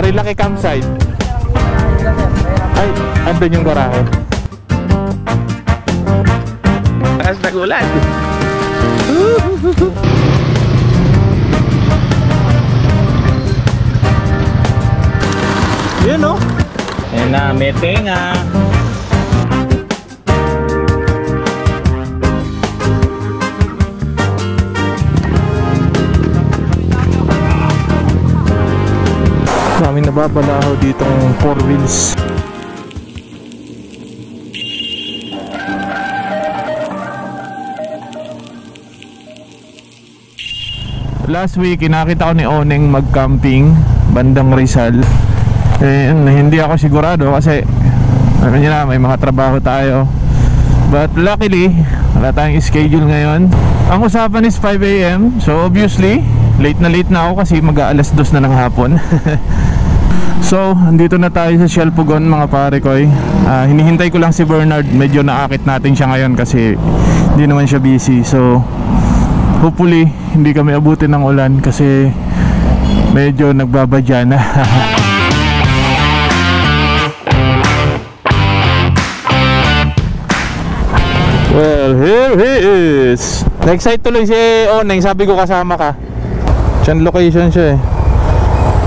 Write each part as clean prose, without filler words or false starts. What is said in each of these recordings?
Marilaki campsite. Ay, andun yung garahe. Lakas nagulan. Yun o. Yan na, may tenga. Maraming nababalaho ditong 4 wheels. Last week, inakita ko ni Oneng mag-camping bandang Rizal. Hindi ako sigurado kasi ano nyo na, may mga trabaho tayo. But luckily, wala tayong schedule ngayon. Ang usapan is 5 AM. So obviously, late na ako kasi mag-aalas 2 na ng hapon. So, andito na tayo sa Shell Pugon mga pare ko. Hinihintay ko lang si Bernard. Medyo naakit natin siya ngayon kasi hindi naman siya busy. So, hopefully, hindi kami abutin ng ulan kasi medyo nagbabadya na. Well, here he is. Na-excite tuloy si Oneng. Sabi ko kasama ka. Diyan location siya eh.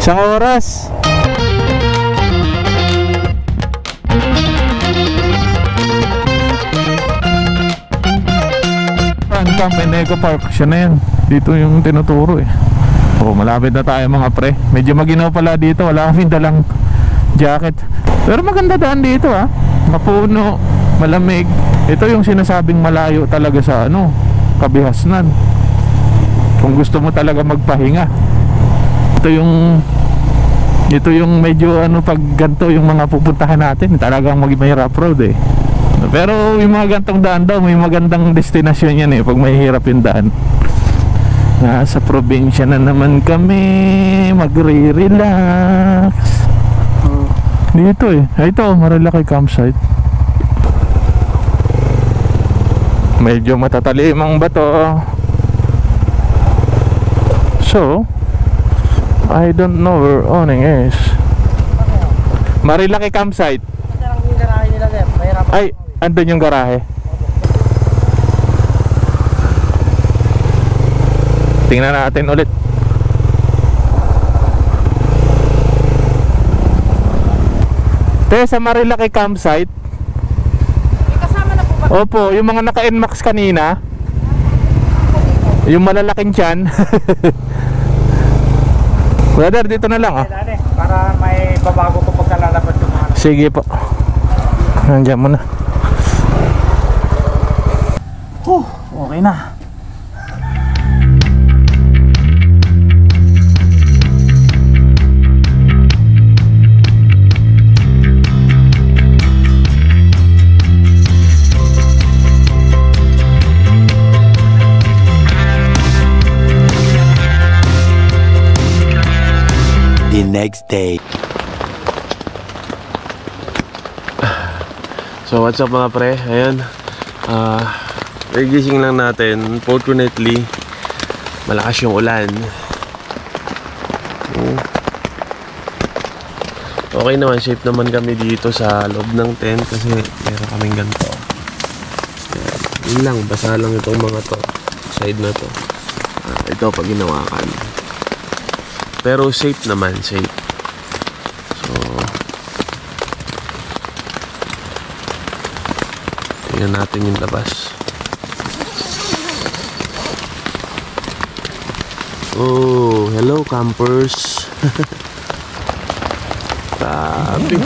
Isang oras. Camp and Eco Park. Siya na yan. Dito yung tinuturo eh. Oh, malapit na tayo mga pre. Medyo maginaw pala dito. Wala kaming dalang jacket. Pero maganda daan dito ah. Mapuno, malamig. Ito yung sinasabing malayo talaga sa ano, Kabihasnan. Kung gusto mo talaga magpahinga. Ito yung medyo ano, pag ganito yung mga pupuntahan natin, talagang may rough road eh. Pero yung mga gantong daan daw, may magandang destinasyon yan eh pag may hirap yung daan. Nasa probinsya na naman kami, magre-relax. Dito eh. Ito, Marilaki campsite. Medyo matatalim ang bato. So, I don't know where Oneng is. Marilaki campsite. Ay, andun yung garahe. Tingnan natin ulit. Sa Marilaki campsite. May kasama na po ba? Opo, yung mga naka-NMAX kanina. Yung malalaking tiyan. Brother, dito na lang ah. Para may babago ko pagkalalapad yung mga. Sige po. Nandiyan mo na. Okay na. The next day. So what's up mga pre? Ayan, nagising lang natin. Fortunately, malakas yung ulan. Okay naman, safe naman kami dito sa loob ng tent kasi meron kaming ganito. Ayan. Yun lang, basa lang itong mga to, side na to. Ito pag ginawakan. Pero safe naman, safe. So tingnan natin yung labas. Oh, hello campers. Grabe.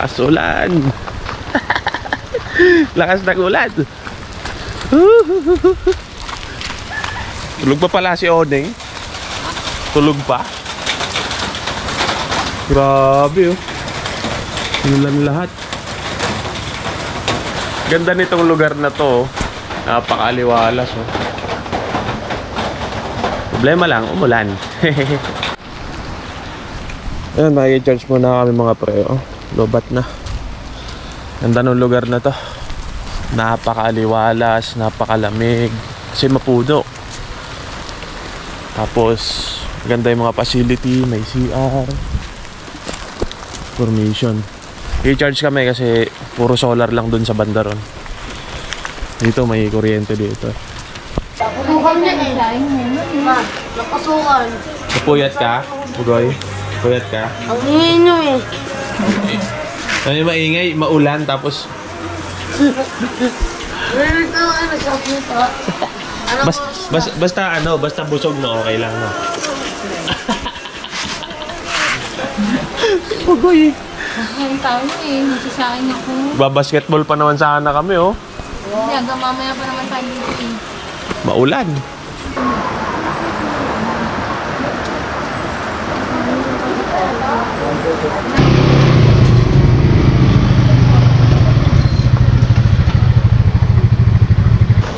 Asulan. Lakas ng ulan. Tulog pa pala si Oneng. Tulog pa. Grabe oh. Ulan lahat. Ganda nitong lugar na to. Napakaliwalas oh. Problema lang, umulan. Ayan, makikicharge muna kami mga pre oh. Lobat na. Ganda ng lugar na to. Napakaliwalas, napakalamig. kasi mapuno. Tapos maganda yung mga facility, may CR, formation. I-charge kami kasi puro solar lang dun sa banda ron. Dito may kuryente dito. Pulukan niya eh. Napasukan. Puyat ka? Bugoy? Puyat ka? Ang hino eh. Ano yung maingay? Maulan tapos Meron ka ano sa puta. basta busog na okay lang, no? Bugoy! Ang tao eh. Nagsasakin ako. Babasketball pa naman sana kami, oh. Hindi, hanggang mamaya pa naman tayo dito eh. Maulan.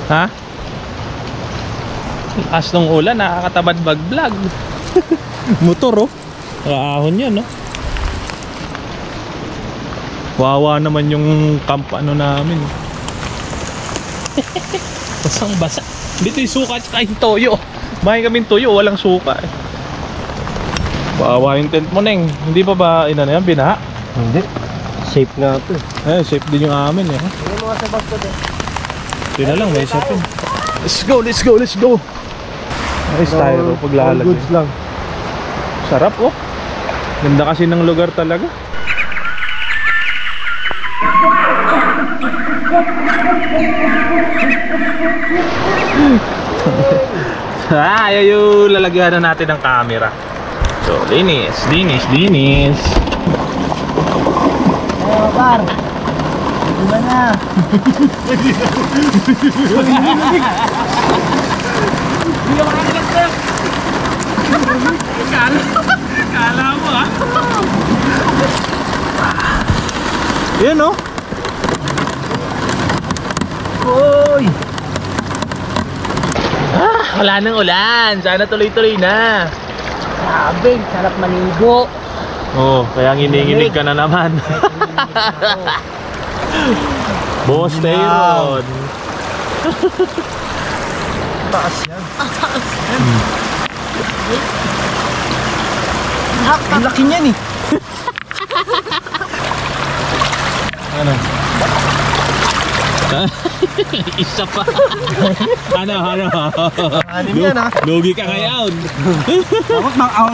Ha? Lakas ng ulan, nakakatabad mag-vlog. Motor, oh. Kaahon yan, no? Wawa naman yung camp ano namin. Basang basa. Dito yung suka at yung toyo. Bahay kaming toyo, walang suka eh. Wawa yung tent mo, Neng. Hindi pa ba yan, binaha? Hindi. Safe na ito. Safe din yung amin eh. Yung mga sabag ko din. Yun na lang, may safe yun. Let's go, let's go, let's go. Ayos tayo pag lalagay. All goods lang. Sarap, oh. Ganda kasi ng lugar talaga. Ayaw yung lalagyan na natin ng camera. So, linis. Par. Diba na? Kala mo, ha? Yan, oh. Uy! Wala nang ulan. Sana tuloy-tuloy na. Sabi, sarap manigo. Oh, kaya nginginig ka na naman. Boss Tayron. Taas yan. Ang laki niyan eh. Ano? Isa pa. Ano? Anim yan ha. Lugi ka ngayon.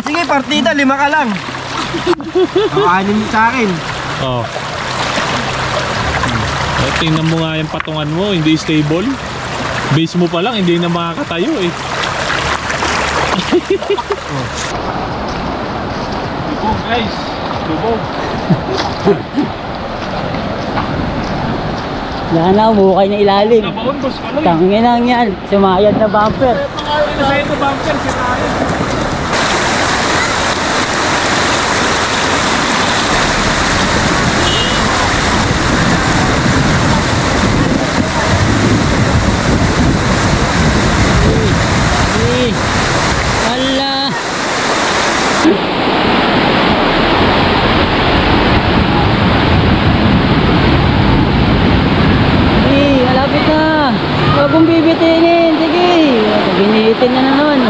Sige, partida, 5 ka lang. Ako 6 sa akin. Oh. Tingnan mo nga yung patungan mo, hindi stable. Base mo pa lang, hindi na makakatayo eh. Lubog guys, lubog. Yan na, umukay na ilalim. Nabaon boss ka lang. Tanginang yan, sumayad na bumper. Nasa'yo ito bumper, sinarin. Ala! Malapit na! Huwag kong bibitinin! Sige! Binitin na naman.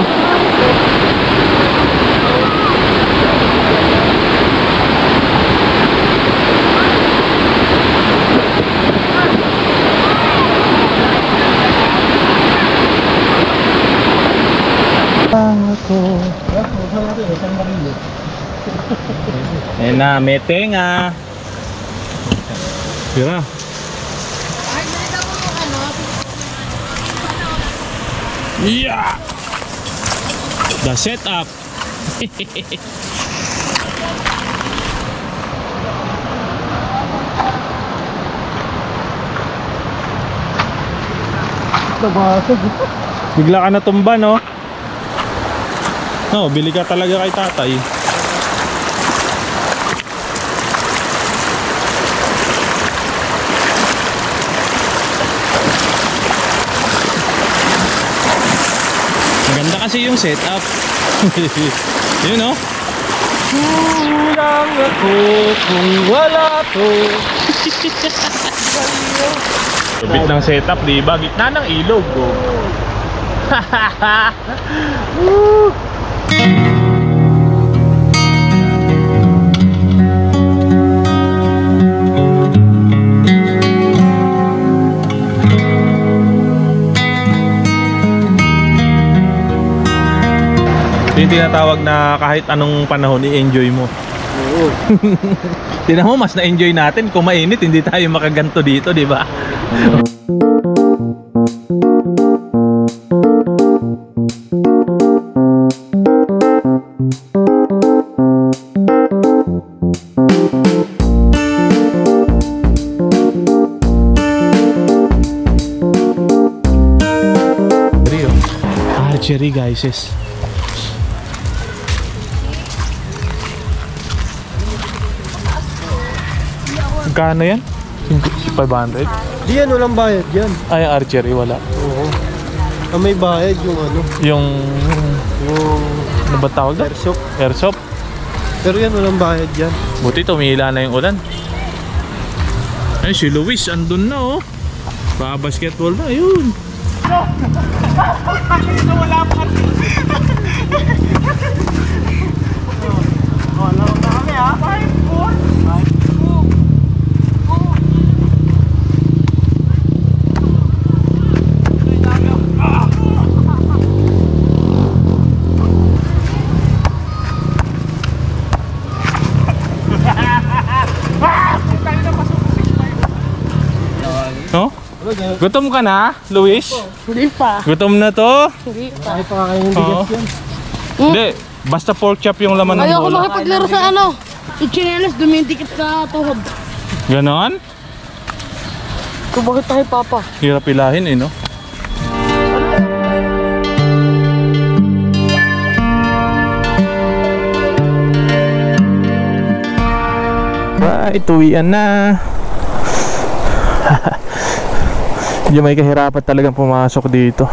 Ayan na, may tenga. Tira. Ay, nalita ko yung ano. Yeah! The setup. Bigla ka natumba, no? No, bili ka talaga kay tatay. Maganda kasi yung setup. Yun, no? Kulang ako kung wala to. Lupit ng setup, di ba? Gitna ng ilog, oh. Yung tinatawag na kahit anong panahon i-enjoy mo. Oo. Tingnan mo, mas na-enjoy natin kung mainit, hindi tayo makaganto dito, di ba? Archery guys, yes. Magkano yan? 500? Di yan, walang bayad yan. Ay, archery wala. Oo. May bayad yung ano. Yung Yung ano ba tawag doon? airsoft. Airsoft. Pero yan, walang bayad yan. Buti tumila na yung ulan. Ay, si Luis andun na oh. Basketball na, yun. No? Gutom ka na, Luis? Hindi pa. Gutom na to? Hindi pa. Kahit pa kakainin Oo. bigas yan. Hindi, basta pork chop yung laman ng Ayoko bola. makipaglaro sa ano. Yung chinelas, dumitikit sa tuhod. Ganon? So bakit tayo papa? Hirap ilahin eh, no? Right, uwian na. Medyo may kahirapan talagang pumasok dito.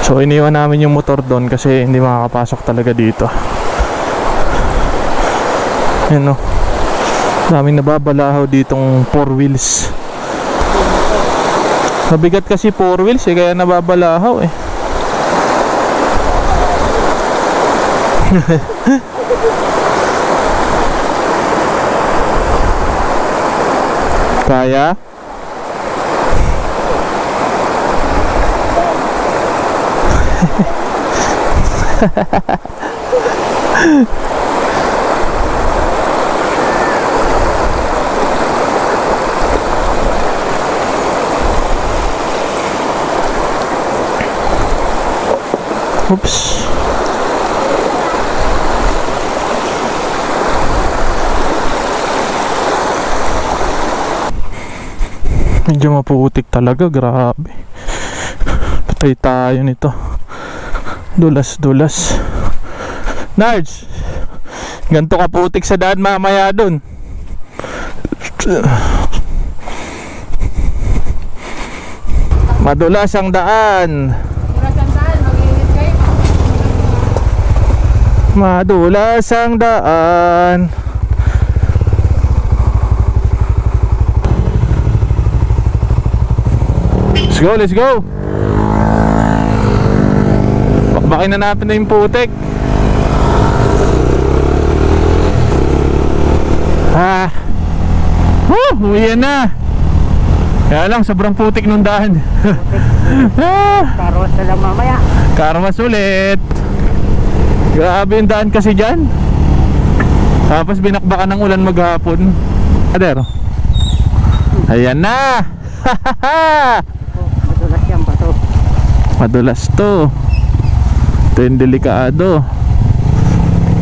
So iniwan namin yung motor doon kasi hindi makakapasok talaga dito. Yan o. Daming nababalahaw ditong 4 wheels. Mabigat kasi 4 wheels eh, kaya nababalahaw eh. Kaya? Oops. Medyo maputik talaga, grabe. Patay tayo nito. Dulas-dulas. Nards, ganito ka putik sa daan mamaya dun. Madulas ang daan. Madulas ang daan. Let's go, let's go. Bakbakin na natin na yung putik. Uwi na. Kaya lang, sobrang putik nung daan. Karwas na lang mamaya. Karmas ulit. Grabe yung daan kasi dyan. Tapos binakbakan ng ulan maghapon. Ader. Ayan na. Madulas yan ba to? Madulas to. Ito yung delikado.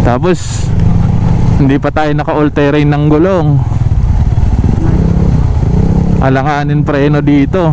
Tapos hindi pa tayo naka all terrain ng gulong. Alanganin preno dito.